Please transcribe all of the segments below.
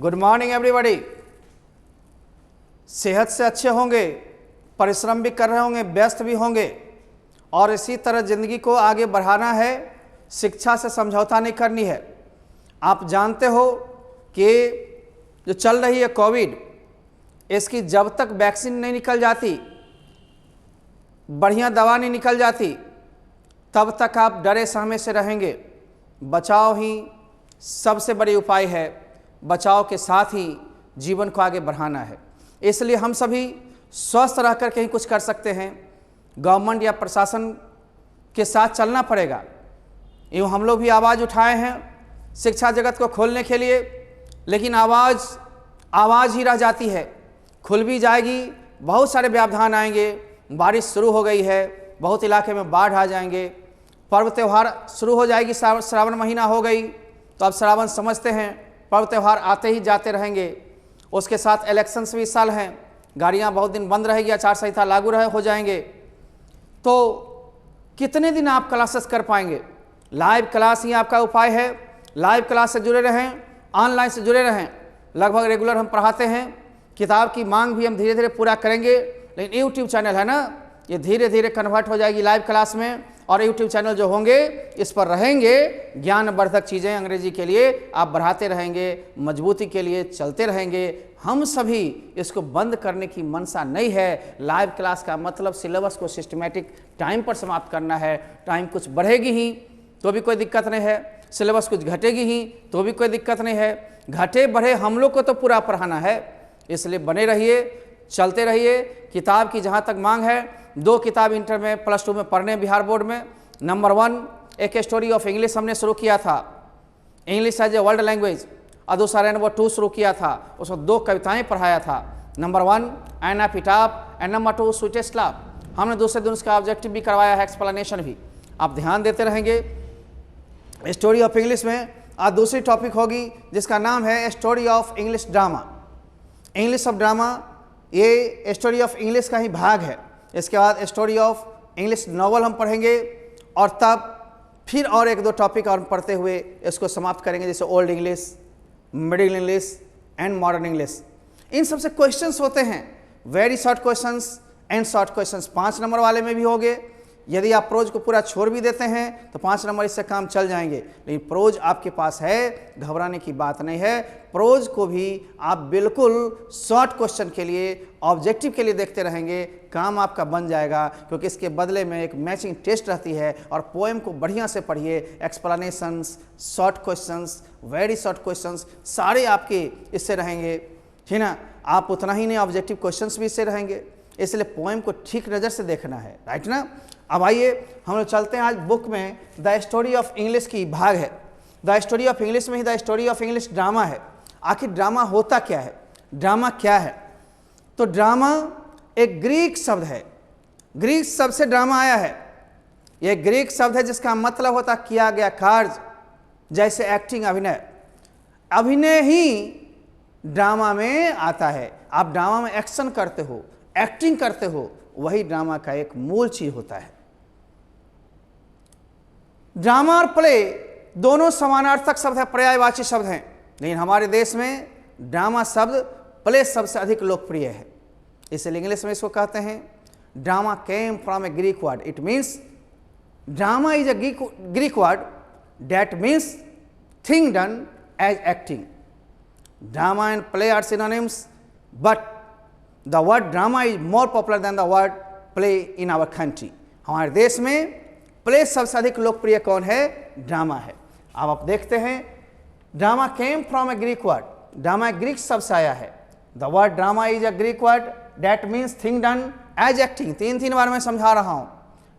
Good morning everybody. सेहत से अच्छे होंगे, परिश्रम भी कर रहे होंगे, व्यस्त भी होंगे और इसी तरह ज़िंदगी को आगे बढ़ाना है। शिक्षा से समझौता नहीं करनी है। आप जानते हो कि जो चल रही है कोविड, इसकी जब तक वैक्सीन नहीं निकल जाती, बढ़िया दवा नहीं निकल जाती, तब तक आप डरे सहमे से रहेंगे। बचाव ही सबसे बड़ी उपाय है। बचाव के साथ ही जीवन को आगे बढ़ाना है। इसलिए हम सभी स्वस्थ रहकर के ही कुछ कर सकते हैं। गवर्नमेंट या प्रशासन के साथ चलना पड़ेगा। यूँ हम लोग भी आवाज़ उठाए हैं शिक्षा जगत को खोलने के लिए, लेकिन आवाज़ ही रह जाती है। खुल भी जाएगी, बहुत सारे व्यवधान आएंगे। बारिश शुरू हो गई है, बहुत इलाके में बाढ़ आ जाएंगे। पर्व त्यौहार शुरू हो जाएगी, श्रावण महीना हो गई तो अब श्रावण समझते हैं, पर्व त्यौहार आते ही जाते रहेंगे। उसके साथ इलेक्शंस भी इस साल हैं, गाड़ियां बहुत दिन बंद रहेगी, आचार संहिता लागू हो जाएंगे। तो कितने दिन आप क्लासेस कर पाएंगे? लाइव क्लास ही आपका उपाय है। लाइव क्लास से जुड़े रहें, ऑनलाइन से जुड़े रहें। लगभग रेगुलर हम पढ़ाते हैं। किताब की मांग भी हम धीरे धीरे पूरा करेंगे, लेकिन यूट्यूब चैनल है ना, ये धीरे धीरे कन्वर्ट हो जाएगी लाइव क्लास में। और यूट्यूब चैनल जो होंगे इस पर रहेंगे, ज्ञानवर्धक चीज़ें अंग्रेजी के लिए आप बढ़ाते रहेंगे, मजबूती के लिए चलते रहेंगे। हम सभी इसको बंद करने की मंशा नहीं है। लाइव क्लास का मतलब सिलेबस को सिस्टमेटिक टाइम पर समाप्त करना है। टाइम कुछ बढ़ेगी ही तो भी कोई दिक्कत नहीं है, सिलेबस कुछ घटेगी ही तो भी कोई दिक्कत नहीं है। घटे बढ़े हम लोग को तो पूरा पढ़ाना है। इसलिए बने रहिए, चलते रहिए। किताब की जहाँ तक मांग है, 2 किताब इंटर में +2 में पढ़ने बिहार बोर्ड में। नंबर 1 एक स्टोरी ऑफ इंग्लिश हमने शुरू किया था, English as a world language, और दूसरा नंबर 2 शुरू किया था, उसमें 2 कविताएं पढ़ाया था। नंबर 1 एना पिटाप एंड नंबर 2 स्वीटेस्ट लव। हमने दूसरे दिन उसका ऑब्जेक्टिव भी करवाया है, एक्सप्लेनेशन भी। आप ध्यान देते रहेंगे स्टोरी ऑफ इंग्लिश में। आज दूसरी टॉपिक होगी जिसका नाम है story of English drama. English of drama ये स्टोरी ऑफ इंग्लिश का ही भाग है। इसके बाद स्टोरी ऑफ इंग्लिश नॉवल हम पढ़ेंगे और तब फिर और 1-2 टॉपिक और पढ़ते हुए इसको समाप्त करेंगे, जैसे old English, middle English and modern English. इन सबसे क्वेश्चंस होते हैं, very short questions and short questions. 5 number वाले में भी होंगे। यदि आप प्रोज को पूरा छोड़ भी देते हैं तो 5 नंबर इससे काम चल जाएंगे। लेकिन प्रोज आपके पास है, घबराने की बात नहीं है। प्रोज को भी आप बिल्कुल शॉर्ट क्वेश्चन के लिए, ऑब्जेक्टिव के लिए देखते रहेंगे, काम आपका बन जाएगा। क्योंकि इसके बदले में एक मैचिंग टेस्ट रहती है। और पोएम को बढ़िया से पढ़िए, explanations, short questions, very short questions सारे आपके इससे रहेंगे, है ना। आप उतना ही नहीं, ऑब्जेक्टिव क्वेश्चंस भी इससे रहेंगे। इसलिए पोएम को ठीक नज़र से देखना है, राइट ना। अब आइए हम लोग चलते हैं। आज बुक में द स्टोरी ऑफ इंग्लिश की भाग है। द स्टोरी ऑफ इंग्लिश में ही the story of English drama है। आखिर ड्रामा होता क्या है, ड्रामा क्या है? तो ड्रामा एक ग्रीक शब्द है। ग्रीक शब्द से ड्रामा आया है। यह ग्रीक शब्द है जिसका मतलब होता किया गया कार्य, जैसे एक्टिंग, अभिनय। अभिनय ही ड्रामा में आता है। आप ड्रामा में एक्शन करते हो, एक्टिंग करते हो, वही ड्रामा का एक मूल चीज होता है। ड्रामा और प्ले दोनों समानार्थक शब्द है, पर्यायवाची शब्द हैं। लेकिन हमारे देश में ड्रामा शब्द प्ले शब्द से अधिक लोकप्रिय है। इसलिए इंग्लिश में इसको कहते हैं drama came from a Greek word. It means drama is a Greek word that means thing done as acting. Drama and play are synonyms, but the word drama is more popular than the word play in our country. हमारे देश में play सबसे अधिक लोकप्रिय कौन है? Drama है। अब आप देखते हैं drama came from a Greek word. Drama Greek शब्द से आया है। The word drama is a Greek word that means thing done as acting. 3 बार मैं समझा रहा हूं।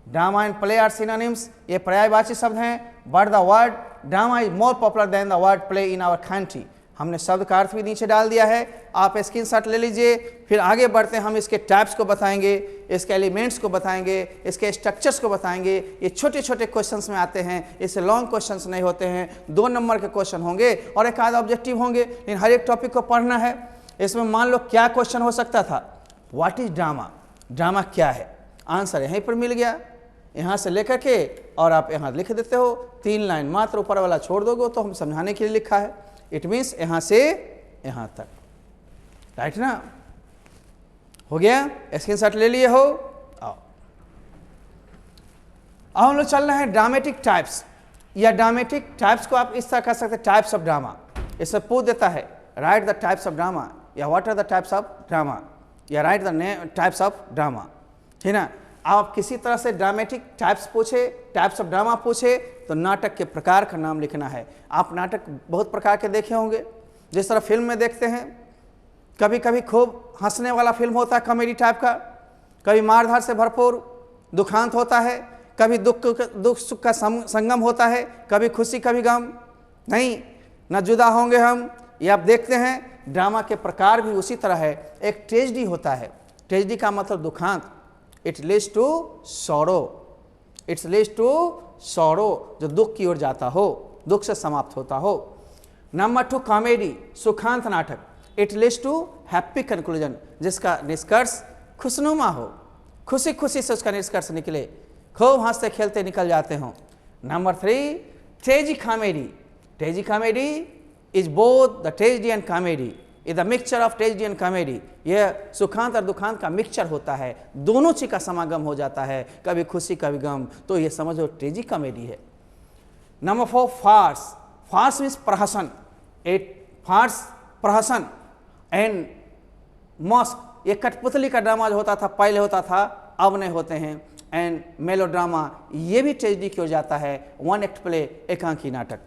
Drama and play are synonyms, ये पर्यायवाची शब्द हैं, but the word drama is more popular than the word play in our country. हमने शब्द का अर्थ भी नीचे डाल दिया है, आप स्क्रीनशॉट ले लीजिए। फिर आगे बढ़ते हैं, हम इसके टाइप्स को बताएंगे, इसके एलिमेंट्स को बताएंगे, इसके स्ट्रक्चर्स को बताएंगे। ये छोटे छोटे क्वेश्चंस में आते हैं, इससे लॉन्ग क्वेश्चंस नहीं होते हैं। 2 नंबर के क्वेश्चन होंगे और एक आध ऑब्जेक्टिव होंगे, लेकिन हर एक टॉपिक को पढ़ना है। इसमें मान लो क्या क्वेश्चन हो सकता था, व्हाट इज ड्रामा, ड्रामा क्या है? आंसर यहीं पर मिल गया, यहाँ से लेकर के और आप यहाँ लिख देते हो। 3 लाइन मात्र, ऊपर वाला छोड़ दोगे तो हम समझाने के लिए लिखा है। इट मीन्स यहाँ से यहाँ तक, राइट ना? हो गया, स्क्रीनशॉट ले लिए हो? आओ अब हम लोग चल रहे हैं ड्रामेटिक टाइप्स, या ड्रामेटिक टाइप्स को आप इस तरह कह सकते हैं, टाइप्स ऑफ ड्रामा। इससे पूछ देता है write the types of drama, या what are the types of drama, या write the types of drama, ठीक ना? आप किसी तरह से ड्रामेटिक टाइप्स पूछे, टाइप्स ऑफ ड्रामा पूछे, तो नाटक के प्रकार का नाम लिखना है। आप नाटक बहुत प्रकार के देखे होंगे, जिस तरह फिल्म में देखते हैं, कभी कभी खूब हंसने वाला फिल्म होता है कॉमेडी टाइप का, कभी मारधार से भरपूर दुखांत होता है, कभी दुख सुख का संगम होता है, कभी खुशी कभी गम, नहीं न जुदा होंगे हम, ये आप देखते हैं। ड्रामा के प्रकार भी उसी तरह है। एक ट्रेजेडी होता है, ट्रेजेडी का मतलब दुखांत, it leads to sorrow, it's leads to sorrow, जो दुख की ओर जाता हो, दुख से समाप्त होता हो। नंबर 2 कॉमेडी, सुखांत नाटक, it leads to happy conclusion, जिसका निष्कर्ष खुशनुमा हो, खुशी खुशी से उसका निष्कर्ष निकले, खूब हंसते खेलते निकल जाते हों। Number 3 ट्रेजी comedy, ट्रेजी comedy is both the tragedy and comedy, is the mixture of tragedy and comedy. यह सुखांत और दुखांत का मिक्सचर होता है, दोनों चीज का समागम हो जाता है, कभी खुशी कभी गम, तो ये समझो ट्रेजी कॉमेडी है। नंबर 4 फार्स, फार्स मीन्स प्रहसन, इट फार्स प्रहसन एंड मॉस्क, ये कठपुतली का ड्रामा जो होता था पहले होता था, अब नहीं होते हैं। एंड मेलोड्रामा, ये भी ट्रेजेडी की ओर जाता है, वन एक्ट प्ले, एकांकी नाटक।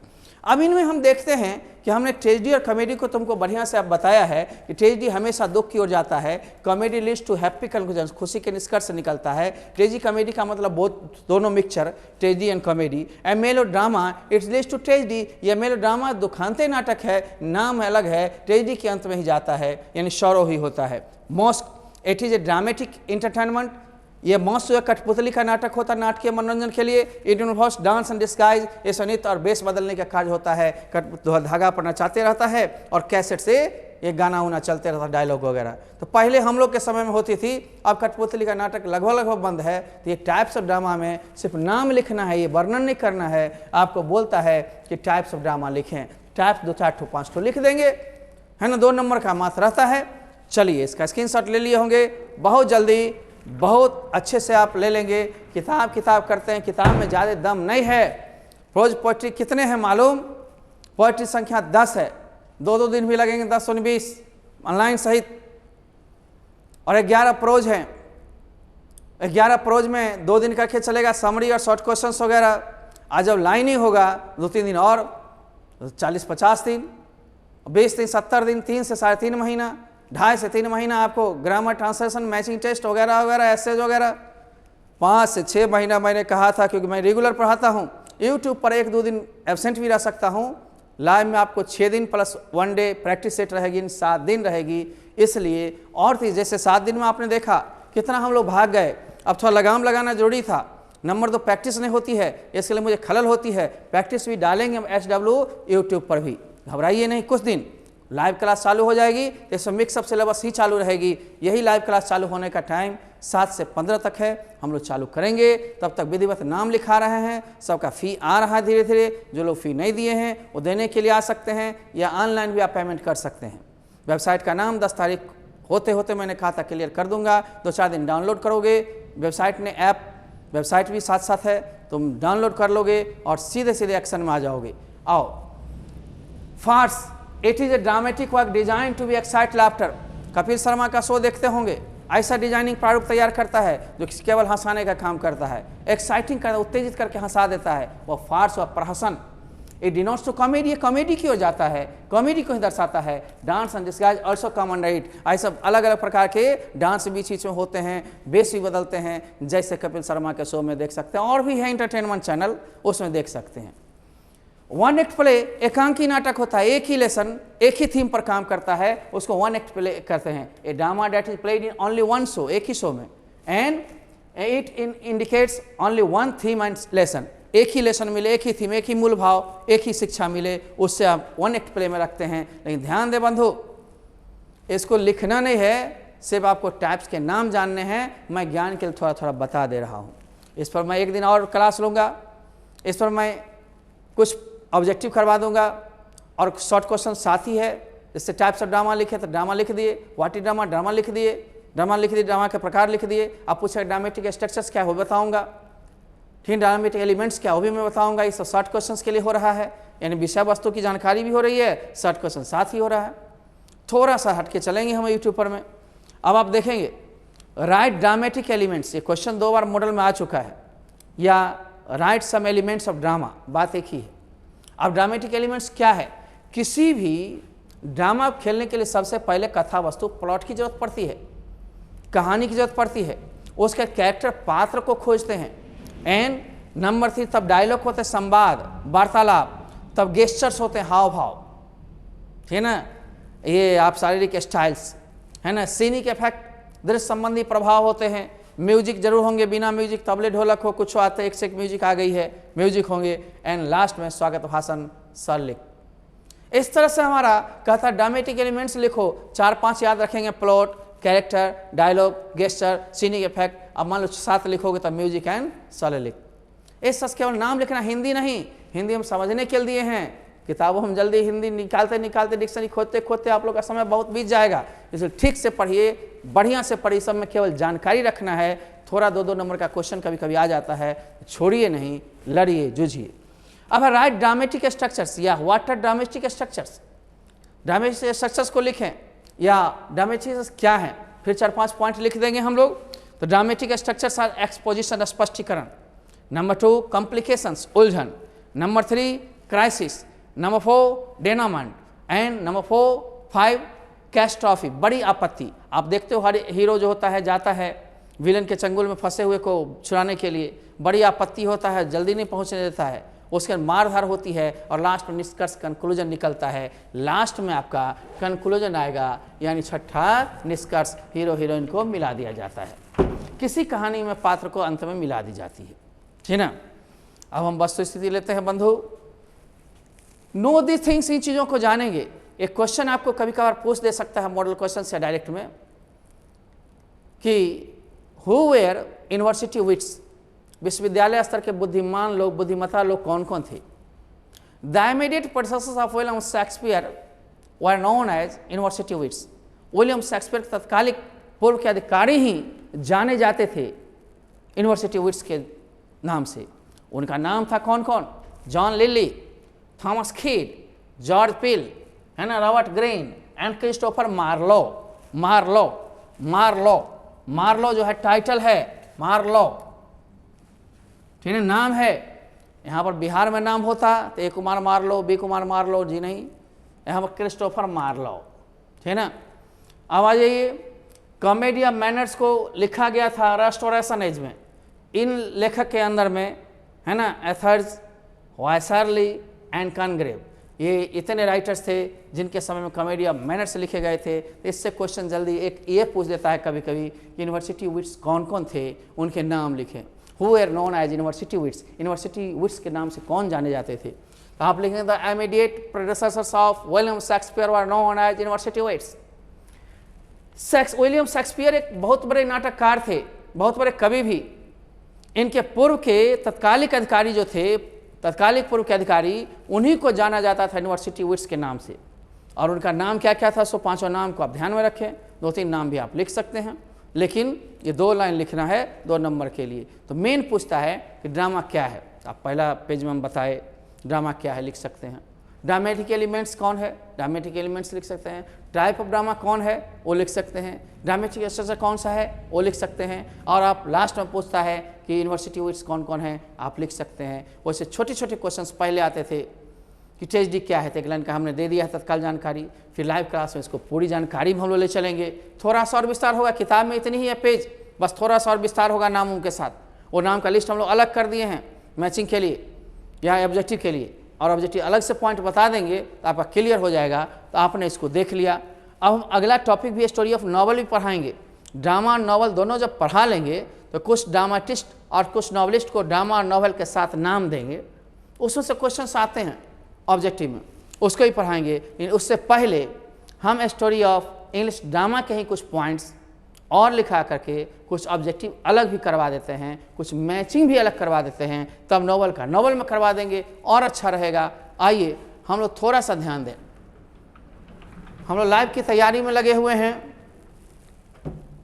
अब इनमें हम देखते हैं कि हमने ट्रेजेडी और कॉमेडी को तुमको बढ़िया से अब बताया है कि ट्रेजेडी हमेशा दुख की ओर जाता है, comedy leads to happy conclusion, खुशी के निष्कर्ष से निकलता है। ट्रेजेडी कॉमेडी का मतलब बहुत दोनों mixture, tragedy and comedy. And melodrama it's leads to tragedy, यह मेलोड्रामा दुखांते नाटक है, नाम अलग है, ट्रेजेडी के अंत में ही जाता है, यानी सॉरो ही होता है। Masque, it is a dramatic entertainment, ये मौस जो कठपुतली का नाटक होता है नाटकीय मनोरंजन के लिए। It involves dance and disguise, ये संगीत और बेस बदलने का कार्य होता है, धागा पर नचाते रहता है और कैसेट से ये गाना उना चलते रहता, डायलॉग वगैरह। तो पहले हम लोग के समय में होती थी, अब कठपुतली का नाटक लगभग बंद है। तो ये टाइप्स ऑफ ड्रामा में सिर्फ नाम लिखना है, ये वर्णन नहीं करना है। आपको बोलता है कि टाइप्स ऑफ ड्रामा लिखें, टाइप्स 2 4 ठो 5 ठो लिख देंगे, है ना, 2 नंबर का मात्र रहता है। चलिए इसका स्क्रीनशॉट ले लिए होंगे, बहुत जल्दी बहुत अच्छे से आप ले लेंगे। किताब करते हैं, किताब में ज़्यादा दम नहीं है। रोज पोइट्री कितने हैं मालूम? पोइट्री संख्या 10 है, 2 दिन भी लगेंगे, 10 और 20 ऑनलाइन सहित, और 11 प्रोज हैं। 11 प्रोज में 2 दिन का खेल चलेगा, समरी और शॉर्ट क्वेश्चंस वगैरह। आज जब लाइन ही होगा 2-3 दिन और, 40-50 दिन, 20 दिन 70 दिन, 3 से 3.5 महीना, 2.5 से 3 महीना आपको ग्रामर, ट्रांसलेशन, मैचिंग टेस्ट वगैरह वगैरह, एसेज वगैरह। 5 से 6 महीना मैंने कहा था, क्योंकि मैं रेगुलर पढ़ाता हूँ। यूट्यूब पर 1-2 दिन एब्सेंट भी रह सकता हूँ, लाइव में आपको 6 दिन प्लस 1 डे प्रैक्टिस सेट रहेगी, 7 दिन रहेगी। इसलिए और थी, जैसे 7 दिन में आपने देखा कितना हम लोग भाग गए। अब थोड़ा लगाम लगाना जरूरी था। नंबर 2 प्रैक्टिस नहीं होती है, इसके लिए मुझे खलल होती है। प्रैक्टिस भी डालेंगे हम SW यूट्यूब पर भी, घबराइए नहीं। कुछ दिन लाइव क्लास चालू हो जाएगी, तो इसमें मिक्सअप सिलेबस ही चालू रहेगी। यही लाइव क्लास चालू होने का टाइम 7 से 15 तक है, हम लोग चालू करेंगे। तब तक विधिवत नाम लिखा रहे हैं, सबका फ़ी आ रहा है धीरे धीरे। जो लोग फ़ी नहीं दिए हैं वो देने के लिए आ सकते हैं, या ऑनलाइन भी आप पेमेंट कर सकते हैं। वेबसाइट का नाम 10 तारीख होते होते मैंने कहा था क्लियर कर दूंगा। 2-4 दिन डाउनलोड करोगे, वेबसाइट ने ऐप, वेबसाइट भी साथ साथ है, तुम डाउनलोड कर लोगे और सीधे सीधे एक्शन में आ जाओगे। आओ, farce, it is a dramatic work design to be excite laughter. Kapil Sharma का शो देखते होंगे, ऐसा डिजाइनिंग प्रारूप तैयार करता है जो केवल हंसाने का काम करता है, एक्साइटिंग करता है, उत्तेजित करके हंसा देता है, वो फार्स व प्रहसन। इट डिनोट्स टू कॉमेडी, ये कॉमेडी की ओर जाता है, कॉमेडी को ही दर्शाता है। Dance and disguise also common right, ऐसा अलग अलग प्रकार के डांस बीच बीच में होते हैं, बेस भी बदलते हैं, जैसे कपिल शर्मा के शो में देख सकते हैं, और भी है इंटरटेनमेंट चैनल, उसमें देख सकते हैं। 1 एक्ट प्ले एकांकी नाटक होता है, एक ही लेसन एक ही थीम पर काम करता है, उसको 1 एक्ट प्ले कहते हैं। A drama that is played in only 1 show, एक ही शो में, and it indicates only 1 theme and lesson. एक ही लेसन मिले, एक ही थीम, एक ही मूल भाव, एक ही शिक्षा मिले, उससे आप 1 एक्ट प्ले में रखते हैं। लेकिन ध्यान दे बंधु, इसको लिखना नहीं है, सिर्फ आपको टाइप्स के नाम जानने हैं। मैं ज्ञान के लिए थोड़ा थोड़ा बता दे रहा हूँ। इस पर मैं 1 दिन और क्लास लूँगा, इस पर मैं कुछ ऑब्जेक्टिव करवा दूंगा और शॉर्ट क्वेश्चन साथ ही है। जैसे टाइप्स ऑफ ड्रामा लिखे तो ड्रामा लिख दिए, व्हाट इज ड्रामा, ड्रामा लिख दिए, ड्रामा के प्रकार लिख दिए। आप पूछे ड्रामेटिक स्ट्रक्चर्स क्या हो बताऊंगा, ठीक, ड्रामेटिक एलिमेंट्स क्या हो भी मैं बताऊंगा। ये सब शॉर्ट क्वेश्चंस के लिए हो रहा है, यानी विषय वस्तु की जानकारी भी हो रही है, शॉर्ट क्वेश्चन साथ ही हो रहा है। थोड़ा सा हट के चलेंगे हम यूट्यूब पर में। अब आप देखेंगे राइट ड्रामेटिक एलिमेंट्स, ये क्वेश्चन 2 बार मॉडल में आ चुका है, या write some elements of drama, बात एक ही है। अब ड्रामेटिक एलिमेंट्स क्या है, किसी भी ड्रामा खेलने के लिए सबसे पहले कथा वस्तु प्लॉट की जरूरत पड़ती है, कहानी की जरूरत पड़ती है, उसके कैरेक्टर पात्र को खोजते हैं। एंड नंबर 3 तब डायलॉग होते हैं, संवाद वार्तालाप, तब गेस्चर्स होते हैं, हाव भाव, ठीक है ना, ये आप शारीरिक स्टाइल्स है ना, सीनिक इफेक्ट, दृश्य संबंधी प्रभाव होते हैं, म्यूजिक जरूर होंगे, बिना म्यूजिक तबले ढोलक हो कुछ आते हैं, एक से एक म्यूजिक आ गई है, म्यूजिक होंगे। एंड लास्ट में स्वागत भाषण सरलिख। इस तरह से हमारा कहता है ड्रामेटिक एलिमेंट्स लिखो, 4-5 याद रखेंगे, plot, character, dialogue, gesture, scenic effect. अब मान लो 7 लिखोगे तब म्यूजिक एंड सरलिख। इस सब केवल नाम लिखना, हिंदी नहीं, हिंदी हम समझने के लिए दिए हैं, किताबों हम जल्दी हिंदी निकालते डिक्शनरी खोदते आप लोग का समय बहुत बीत जाएगा, इसलिए ठीक से पढ़िए, बढ़िया से पढ़िए, सब में केवल जानकारी रखना है। थोड़ा 2-2 नंबर का क्वेश्चन कभी कभी आ जाता है, छोड़िए नहीं, लड़िए जूझिए। अब राइट ड्रामेटिक स्ट्रक्चर्स या what are dramatic structures, dramatic structures को लिखें या ड्रामेटिक क्या है, फिर 4-5 पॉइंट लिख देंगे हम लोग। तो ड्रामेटिक स्ट्रक्चर्स आर एक्सपोजिशन स्पष्टीकरण, नंबर 2 कॉम्प्लिकेशंस उलझन, number 3 crisis, number 4 denouement, and number 5 catastrophe, बड़ी आपत्ति। आप देखते हो हर हीरो जो होता है जाता है विलन के चंगुल में फंसे हुए को छुड़ाने के लिए, बड़ी आपत्ति होता है, जल्दी नहीं पहुंचने देता है, उसके मारधार होती है और लास्ट में निष्कर्ष कंक्लूजन निकलता है। लास्ट में आपका कंक्लूजन आएगा, यानी छठा निष्कर्ष, हीरो हीरोइन को मिला दिया जाता है, किसी कहानी में पात्र को अंत में मिला दी जाती है, ठीक ना। अब हम वस्तु स्थिति लेते हैं बंधु, नो दी थिंग्स, इन चीज़ों को जानेंगे। एक क्वेश्चन आपको कभी कभार पूछ दे सकता है मॉडल क्वेश्चन से डायरेक्ट में कि हु वेयर यूनिवर्सिटी विट्स, विश्वविद्यालय स्तर के बुद्धिमान लोग, बुद्धिमता लोग कौन कौन थे। The immediate processors of William Shakespeare were known as university wits, William Shakespeare के तत्कालिक पूर्व के अधिकारी ही जाने जाते थे यूनिवर्सिटी विट्स के नाम से। उनका नाम था कौन कौन, John Lyly, Thomas Kyd, George Peele, है ना, Robert Greene and Christopher Marlowe. Marlowe Marlowe Marlowe जो है टाइटल है, मार्लो, ठीक है, नाम है। यहाँ पर बिहार में नाम होता तो A Kumar Marlowe, B Kumar Marlowe ji नहीं, यहाँ पर क्रिस्टोफर मार्लो, ठीक है ना। अब आ जाइए, कॉमेडिया मैनर्स को लिखा गया था रेस्टोरेशन एज में, इन लेखक के अंदर में, है ना, एथर्स, वायसरली एंड कॉनग्रेव, ये इतने राइटर्स थे जिनके समय में कॉमेडिया मैनर्स लिखे गए थे। तो इससे क्वेश्चन जल्दी एक ये पूछ देता है कभी कभी, यूनिवर्सिटी विट्स कौन कौन थे, उनके नाम लिखें। Who are known as university wits, university wits के नाम से कौन जाने जाते थे। तो आप लिखेंगे the immediate predecessors of William Shakespeare were known as university wits. William Shakespeare एक बहुत बड़े नाटककार थे, बहुत बड़े कवि भी। इनके पूर्व के तत्कालिक अधिकारी जो थे, तत्कालिक पूर्व के अधिकारी, उन्हीं को जाना जाता था यूनिवर्सिटी विट्स के नाम से। और उनका नाम क्या क्या था, सो 5 नाम को आप ध्यान में रखें, 2-3 नाम भी आप लिख सकते हैं, लेकिन ये 2 लाइन लिखना है 2 नंबर के लिए। तो मेन पूछता है कि ड्रामा क्या है, आप पहला पेज में हम बताए ड्रामा क्या है, लिख सकते हैं। ड्रामेटिक एलिमेंट्स कौन है, ड्रामेटिक एलिमेंट्स लिख सकते हैं। टाइप ऑफ ड्रामा कौन है, वो लिख सकते हैं। ड्रामेटिक स्ट्रक्चर कौन सा है, वो लिख सकते हैं। और आप लास्ट में पूछता है कि यूनिवर्सिटी विट्स कौन कौन है, आप लिख सकते हैं। वैसे छोटे छोटे क्वेश्चंस पहले आते थे कि THD क्या है, तो एक लाइन का हमने दे दिया है तत्काल जानकारी। फिर लाइव क्लास में इसको पूरी जानकारी हम लोग ले चलेंगे। थोड़ा सा और विस्तार होगा, किताब में इतनी ही है पेज, बस थोड़ा सा और विस्तार होगा नामों के साथ। वो नाम का लिस्ट हम लोग अलग कर दिए हैं मैचिंग के लिए या ऑब्जेक्टिव के लिए, और ऑब्जेक्टिव अलग से पॉइंट बता देंगे तो आपका क्लियर हो जाएगा। तो आपने इसको देख लिया। अब हम अगला टॉपिक भी स्टोरी ऑफ नॉवल भी पढ़ाएंगे। ड्रामा और नॉवल दोनों जब पढ़ा लेंगे तो कुछ ड्रामाटिस्ट और कुछ नॉवलिस्ट को ड्रामा और नॉवल के साथ नाम देंगे, उसमें से क्वेश्चन आते हैं ऑब्जेक्टिव में, उसको ही पढ़ाएंगे। लेकिन उससे पहले हम स्टोरी ऑफ इंग्लिश ड्रामा के ही कुछ पॉइंट्स और लिखा करके कुछ ऑब्जेक्टिव अलग भी करवा देते हैं, कुछ मैचिंग भी अलग करवा देते हैं, तब नॉवल का नॉवल में करवा देंगे और अच्छा रहेगा। आइए हम लोग थोड़ा सा ध्यान दें। हम लोग लाइव की तैयारी में लगे हुए हैं।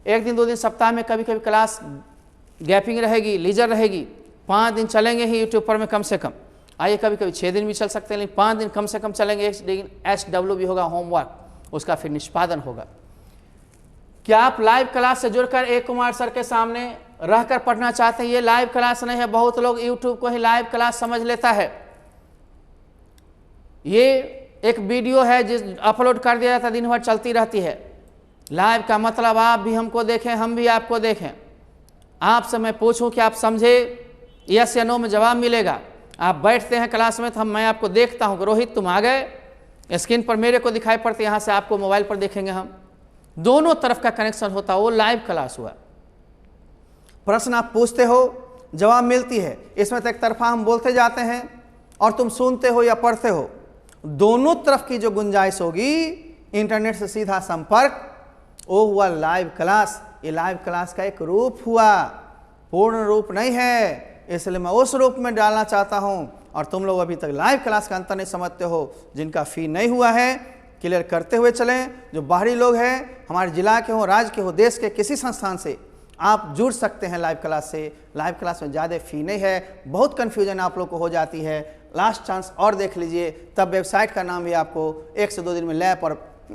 एक दिन 2 दिन सप्ताह में कभी कभी क्लास गैपिंग रहेगी, लीजर रहेगी, 5 दिन चलेंगे ही यूट्यूब पर में कम से कम। आइए कभी कभी 6 दिन भी चल सकते हैं, लेकिन 5 दिन कम से कम चलेंगे। लेकिन SW भी होगा, होमवर्क, उसका फिर निष्पादन होगा। क्या आप लाइव क्लास से जुड़कर A कुमार सर के सामने रहकर पढ़ना चाहते हैं? ये लाइव क्लास नहीं है। बहुत लोग यूट्यूब को ही लाइव क्लास समझ लेता है। ये एक वीडियो है जिस अपलोड कर दिया जाता है, दिन भर चलती रहती है। लाइव का मतलब आप भी हमको देखें, हम भी आपको देखें। आपसे मैं पूछूं कि आप समझे, यस या नो में जवाब मिलेगा। आप बैठते हैं क्लास में तो मैं आपको देखता हूं कि रोहित तुम आ गए, स्क्रीन पर मेरे को दिखाई पड़ते, यहाँ से आपको मोबाइल पर देखेंगे हम। दोनों तरफ का कनेक्शन होता है, वो लाइव क्लास हुआ। प्रश्न आप पूछते हो, जवाब मिलती है। इसमें तो एक तरफा हम बोलते जाते हैं और तुम सुनते हो या पढ़ते हो। दोनों तरफ की जो गुंजाइश होगी, इंटरनेट से सीधा संपर्क, वो हुआ लाइव क्लास। ये लाइव क्लास का एक रूप हुआ, पूर्ण रूप नहीं है, इसलिए मैं उस रूप में डालना चाहता हूं। और तुम लोग अभी तक लाइव क्लास का अंतर नहीं समझते हो। जिनका फी नहीं हुआ है, क्लियर करते हुए चलें। जो बाहरी लोग हैं, हमारे जिला के हो, राज्य के हो, देश के किसी संस्थान से आप जुड़ सकते हैं लाइव क्लास से। लाइव क्लास में ज़्यादा फी नहीं है। बहुत कन्फ्यूजन आप लोग को हो जाती है। लास्ट चांस और देख लीजिए, तब वेबसाइट का नाम भी आपको 1 से 2 दिन में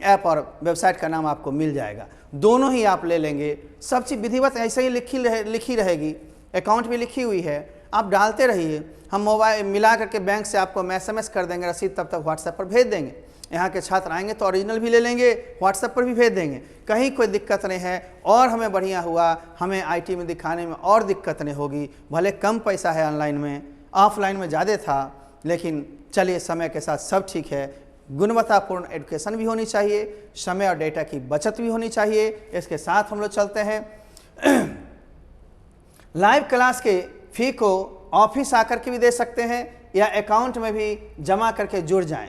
ऐप और वेबसाइट का नाम आपको मिल जाएगा। दोनों ही आप ले लेंगे। सब चीज़ विधिवत ऐसे ही लिखी रहेगी। अकाउंट भी लिखी हुई है, आप डालते रहिए। हम मोबाइल मिला करके बैंक से आपको SMS कर देंगे, रसीद तब तक व्हाट्सएप पर भेज देंगे। यहाँ के छात्र आएंगे तो ओरिजिनल भी ले लेंगे, व्हाट्सएप पर भी भेज देंगे। कहीं कोई दिक्कत नहीं है। और हमें बढ़िया हुआ, हमें IT में दिखाने में और दिक्कत नहीं होगी। भले कम पैसा है ऑनलाइन में, ऑफलाइन में ज़्यादा था, लेकिन चलिए समय के साथ सब ठीक है। गुणवत्तापूर्ण एजुकेशन भी होनी चाहिए, समय और डेटा की बचत भी होनी चाहिए। इसके साथ हम लोग चलते हैं। लाइव क्लास के फी को ऑफिस आकर के भी दे सकते हैं या अकाउंट में भी जमा करके जुड़ जाएं।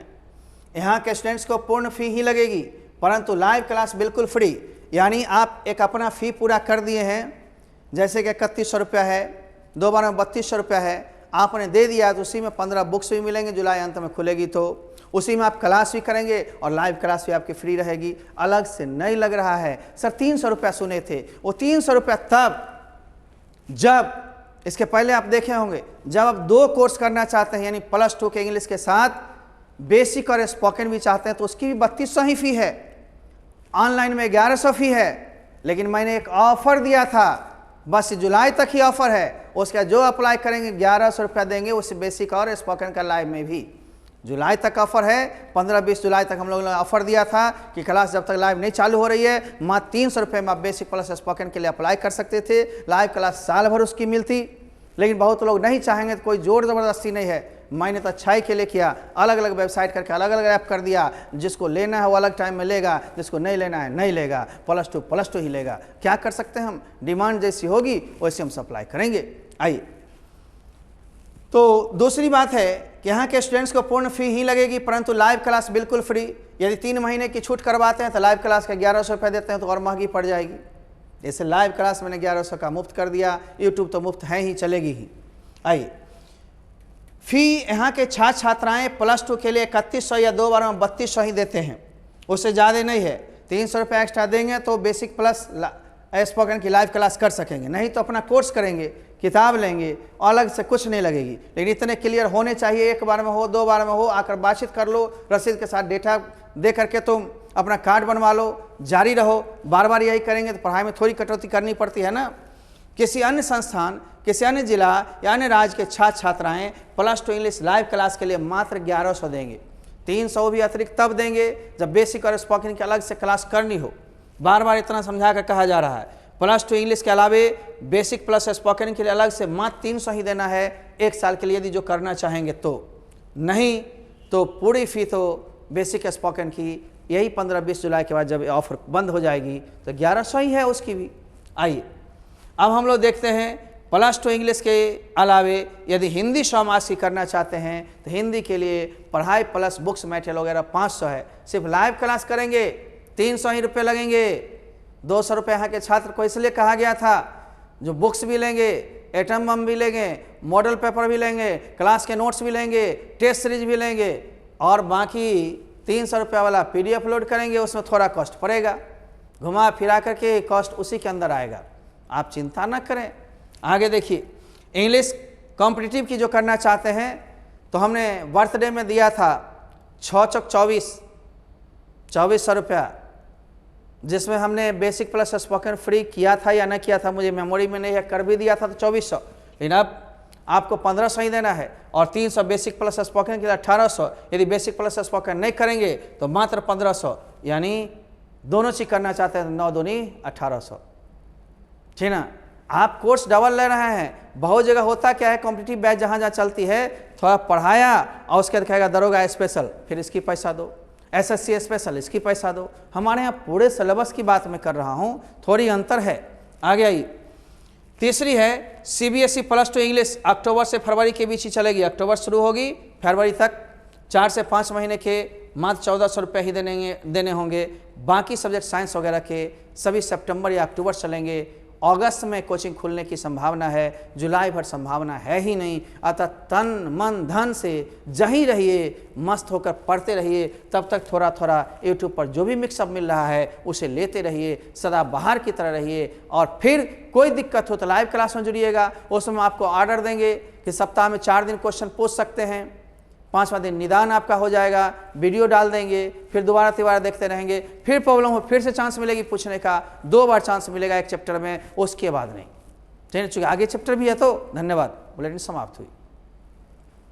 यहाँ के स्टूडेंट्स को पूर्ण फी ही लगेगी, परंतु लाइव क्लास बिल्कुल फ्री। यानी आप एक अपना फ़ी पूरा कर दिए हैं, जैसे कि 3100 रुपया है, 2 बार में 3200 रुपया है, आपने दे दिया तो उसी में 15 बुक्स भी मिलेंगे। जुलाई अंत में खुलेगी तो उसी में आप क्लास भी करेंगे और लाइव क्लास भी आपकी फ्री रहेगी। अलग से नहीं लग रहा है। सर 300 रुपया सुने थे, वो 300 रुपया तब जब, इसके पहले आप देखे होंगे, जब आप 2 कोर्स करना चाहते हैं, यानी +2 के इंग्लिश के साथ बेसिक और स्पोकन भी चाहते हैं, तो उसकी भी 3200 ही फी है। ऑनलाइन में 1100 फी है। लेकिन मैंने एक ऑफर दिया था, बस जुलाई तक ही ऑफर है। उसका जो अप्लाई करेंगे 1100 रुपया देंगे, उस बेसिक और स्पोकन का लाइव में भी। जुलाई तक ऑफर है, 15-20 जुलाई तक हम लोगों ने ऑफर दिया था कि क्लास जब तक लाइव नहीं चालू हो रही है, मात्र 300 रुपये में आप बेसिक प्लस स्पोकन के लिए अप्लाई कर सकते थे। लाइव क्लास साल भर उसकी मिलती, लेकिन बहुत लोग नहीं चाहेंगे तो कोई जोर ज़बरदस्ती नहीं है। मैंने तो अच्छाई के लिए किया, अलग अलग वेबसाइट करके अलग अलग ऐप कर दिया। जिसको लेना है वो अलग टाइम में लेगा, जिसको नहीं लेना है नहीं लेगा, +2 ही लेगा। क्या कर सकते हैं हम, डिमांड जैसी होगी वैसे हम सप्लाई करेंगे। आइए, तो दूसरी बात है कि यहाँ के स्टूडेंट्स को पूर्ण फी ही लगेगी, परंतु लाइव क्लास बिल्कुल फ्री। यदि 3 महीने की छूट करवाते हैं तो लाइव क्लास का 1100 रुपये देते हैं तो और महंगी पड़ जाएगी। जैसे लाइव क्लास मैंने 1100 का मुफ्त कर दिया, यूट्यूब तो मुफ्त है ही, चलेगी ही। आइए, फी यहाँ के छात्र छात्राएँ +2 के लिए 3100 या 2 बार में 3200 ही देते हैं, उससे ज़्यादा नहीं है। 300 रुपये एक्स्ट्रा देंगे तो बेसिक प्लस स्पोकन की लाइव क्लास कर सकेंगे, नहीं तो अपना कोर्स करेंगे, किताब लेंगे, अलग से कुछ नहीं लगेगी। लेकिन इतने क्लियर होने चाहिए, 1 बार में हो, 2 बार में हो, आकर बातचीत कर लो, रसीद के साथ डेटा दे करके तुम अपना कार्ड बनवा लो, जारी रहो। बार बार यही करेंगे तो पढ़ाई में थोड़ी कटौती करनी पड़ती है ना। किसी अन्य संस्थान, किसी अन्य जिला या अन्य राज्य के छात्र छात्राएँ +2 इंग्लिश लाइव क्लास के लिए मात्र 1100 देंगे। 300 भी अतिरिक्त तब देंगे जब बेसिक और स्पोकन की अलग से क्लास करनी हो। बार बार इतना समझा कर कहा जा रहा है, +2 इंग्लिश के अलावे बेसिक प्लस स्पोकन के लिए अलग से मात्र 300 ही देना है 1 साल के लिए, यदि जो करना चाहेंगे तो। नहीं तो पूरी फी तो बेसिक स्पोकन की यही 15-20 जुलाई के बाद जब ऑफर बंद हो जाएगी तो 1100 ही है उसकी भी। आइए, अब हम लोग देखते हैं +2 इंग्लिश के अलावे यदि हिंदी षामासिक करना चाहते हैं तो हिंदी के लिए पढ़ाई प्लस बुक्स मटेरियल वगैरह 500 है। सिर्फ लाइव क्लास करेंगे 300 ही रुपये लगेंगे। 200 रुपये यहाँ के छात्र को इसलिए कहा गया था, जो बुक्स भी लेंगे, एटम बम भी लेंगे, मॉडल पेपर भी लेंगे, क्लास के नोट्स भी लेंगे, टेस्ट सीरीज भी लेंगे, और बाकी 300 रुपये वाला PDF लोड करेंगे, उसमें थोड़ा कॉस्ट पड़ेगा, घुमा फिरा करके कॉस्ट उसी के अंदर आएगा, आप चिंता ना करें। आगे देखिए, इंग्लिश कॉम्पिटिटिव की जो करना चाहते हैं तो हमने बर्थडे में दिया था 6 चौक 2400 रुपया, जिसमें हमने बेसिक प्लस स्पोकन फ्री किया था या न किया था मुझे मेमोरी में नहीं है, कर भी दिया था तो 2400, लेकिन अब आपको 1500 ही देना है और 300 बेसिक प्लस स्पोकन के लिए 1800। यदि बेसिक प्लस स्पोकन नहीं करेंगे तो मात्र 1500, यानी दोनों चीज करना चाहते हैं 9 दूनी 1800, ठीक ना। आप कोर्स डबल ले रहे हैं, बहुत जगह होता क्या है कॉम्पिटिटिव बैच जहाँ जहाँ चलती है, थोड़ा पढ़ाया और उसके बाद कहेगा दरोगा स्पेशल, फिर इसकी पैसा दो, SSC स्पेशल इसकी पैसा दो। हमारे यहाँ पूरे सिलेबस की बात मैं कर रहा हूँ, थोड़ी अंतर है। आगे आई, तीसरी है CBSE +2 इंग्लिश, अक्टूबर से फरवरी के बीच ही चलेगी। अक्टूबर शुरू होगी, फरवरी तक 4 से 5 महीने के मात्र 1400 रुपये ही देने होंगे। बाकी सब्जेक्ट साइंस वगैरह के सभी सितंबर या अक्टूबर चलेंगे। अगस्त में कोचिंग खुलने की संभावना है, जुलाई भर संभावना है ही नहीं। अतः तन मन धन से जहीं रहिए, मस्त होकर पढ़ते रहिए, तब तक थोड़ा थोड़ा यूट्यूब पर जो भी मिक्सअप मिल रहा है उसे लेते रहिए, सदा बाहर की तरह रहिए। और फिर कोई दिक्कत हो तो लाइव क्लास में जुड़िएगा, उसमें आपको ऑर्डर देंगे कि सप्ताह में 4 दिन क्वेश्चन पूछ सकते हैं, 5वां दिन निदान आपका हो जाएगा, वीडियो डाल देंगे, फिर दोबारा तिबारा देखते रहेंगे, फिर प्रॉब्लम हो फिर से चांस मिलेगी पूछने का, 2 बार चांस मिलेगा एक चैप्टर में, उसके बाद नहीं। चलिए, चूँकि आगे चैप्टर भी है तो धन्यवाद। बुलेटिन समाप्त हुई।